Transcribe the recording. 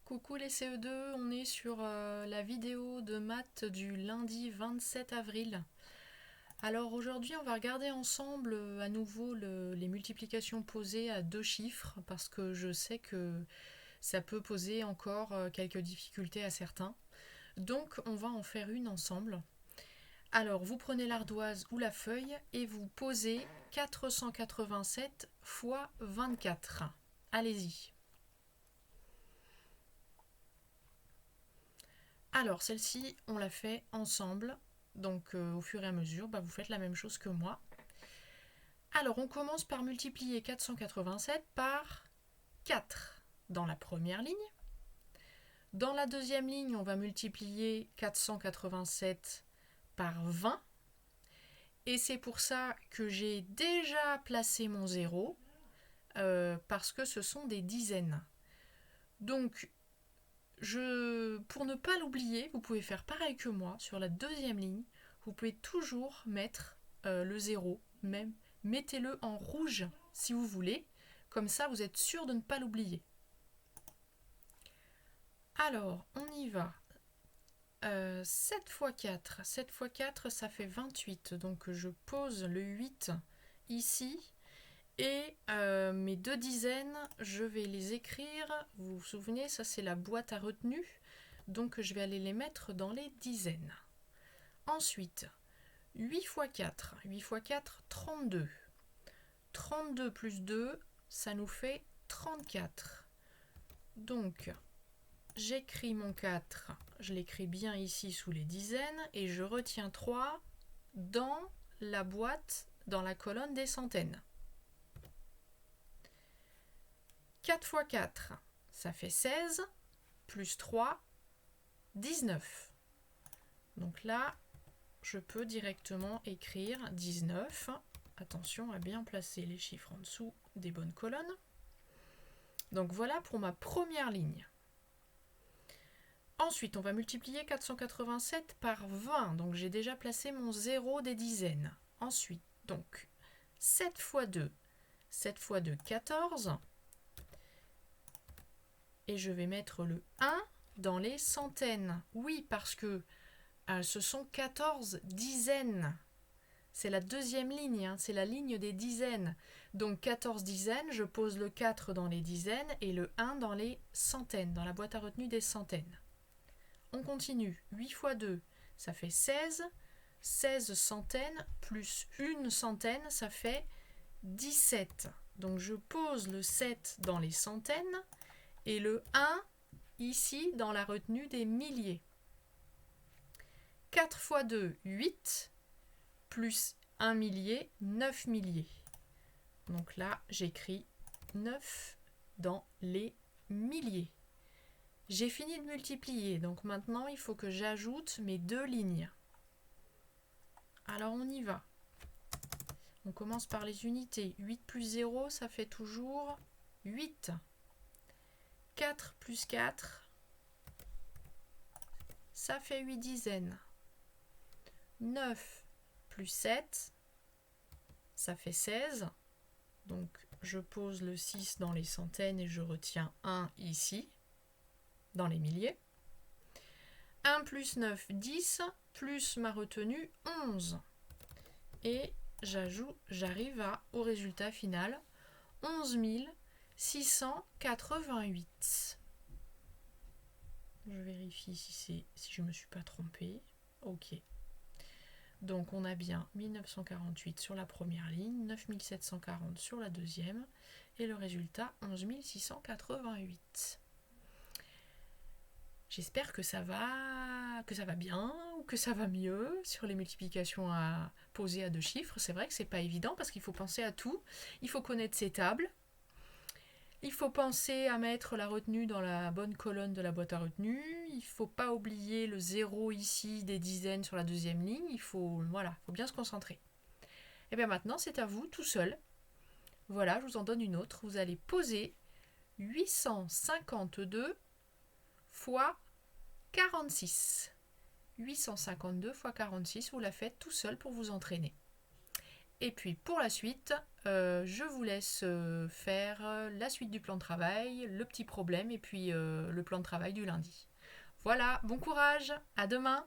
Coucou les CE2, on est sur la vidéo de maths du lundi 27 avril. Alors aujourd'hui on va regarder ensemble à nouveau les multiplications posées à deux chiffres parce que je sais que ça peut poser encore quelques difficultés à certains. Donc on va en faire une ensemble. Alors vous prenez l'ardoise ou la feuille et vous posez 487 fois 24. Allez-y. Alors, celle-ci, on l'a fait ensemble. Donc, au fur et à mesure, vous faites la même chose que moi. Alors, on commence par multiplier 487 par 4 dans la première ligne. Dans la deuxième ligne, on va multiplier 487 par 20. Et c'est pour ça que j'ai déjà placé mon 0, parce que ce sont des dizaines. Donc, pour ne pas l'oublier, vous pouvez faire pareil que moi. Sur la deuxième ligne, vous pouvez toujours mettre le 0, même mettez-le en rouge si vous voulez. Comme ça, vous êtes sûr de ne pas l'oublier. Alors, on y va. 7 fois 4. 7 fois 4, ça fait 28. Donc, je pose le 8 ici. Et mes deux dizaines, je vais les écrire. Vous vous souvenez, ça c'est la boîte à retenue. Donc je vais aller les mettre dans les dizaines. Ensuite, 8 fois 4. 8 fois 4, 32. 32 plus 2, ça nous fait 34. Donc, j'écris mon 4. Je l'écris bien ici sous les dizaines. Et je retiens 3 dans la boîte, dans la colonne des centaines. 4 fois 4, ça fait 16, plus 3, 19. Donc là, je peux directement écrire 19. Attention à bien placer les chiffres en dessous des bonnes colonnes. Donc voilà pour ma première ligne. Ensuite, on va multiplier 487 par 20. Donc j'ai déjà placé mon 0 des dizaines. Ensuite, donc 7 fois 2. 7 fois 2, 14. Et je vais mettre le 1 dans les centaines. Oui, parce que ce sont 14 dizaines. C'est la deuxième ligne, c'est la ligne des dizaines. Donc 14 dizaines, je pose le 4 dans les dizaines et le 1 dans les centaines, dans la boîte à retenue des centaines. On continue. 8 fois 2, ça fait 16. 16 centaines plus une centaine, ça fait 17. Donc je pose le 7 dans les centaines et le 1 ici dans la retenue des milliers. 4 fois 2, 8, plus 1 millier, 9 milliers. Donc là, j'écris 9 dans les milliers. J'ai fini de multiplier, donc maintenant il faut que j'ajoute mes deux lignes. Alors on y va. On commence par les unités. 8 plus 0, ça fait toujours 8. 4 plus 4, ça fait 8 dizaines. 9 plus 7, ça fait 16. Donc je pose le 6 dans les centaines et je retiens 1 ici, dans les milliers. 1 plus 9, 10, plus ma retenue, 11. Et j'arrive au résultat final, 11 688. Je vérifie si je ne me suis pas trompée. Ok. Donc on a bien 1948 sur la première ligne, 9740 sur la deuxième, et le résultat 11 688. J'espère que ça va bien ou que ça va mieux sur les multiplications à poser à deux chiffres. C'est vrai que c'est pas évident parce qu'il faut penser à tout. Il faut connaître ses tables. Il faut penser à mettre la retenue dans la bonne colonne de la boîte à retenue. Il ne faut pas oublier le 0 ici des dizaines sur la deuxième ligne. Il faut bien se concentrer. Et bien maintenant, c'est à vous tout seul. Voilà, je vous en donne une autre. Vous allez poser 852 fois 46. 852 fois 46, vous la faites tout seul pour vous entraîner. Et puis pour la suite, je vous laisse faire la suite du plan de travail, le petit problème et puis le plan de travail du lundi. Voilà, bon courage, à demain!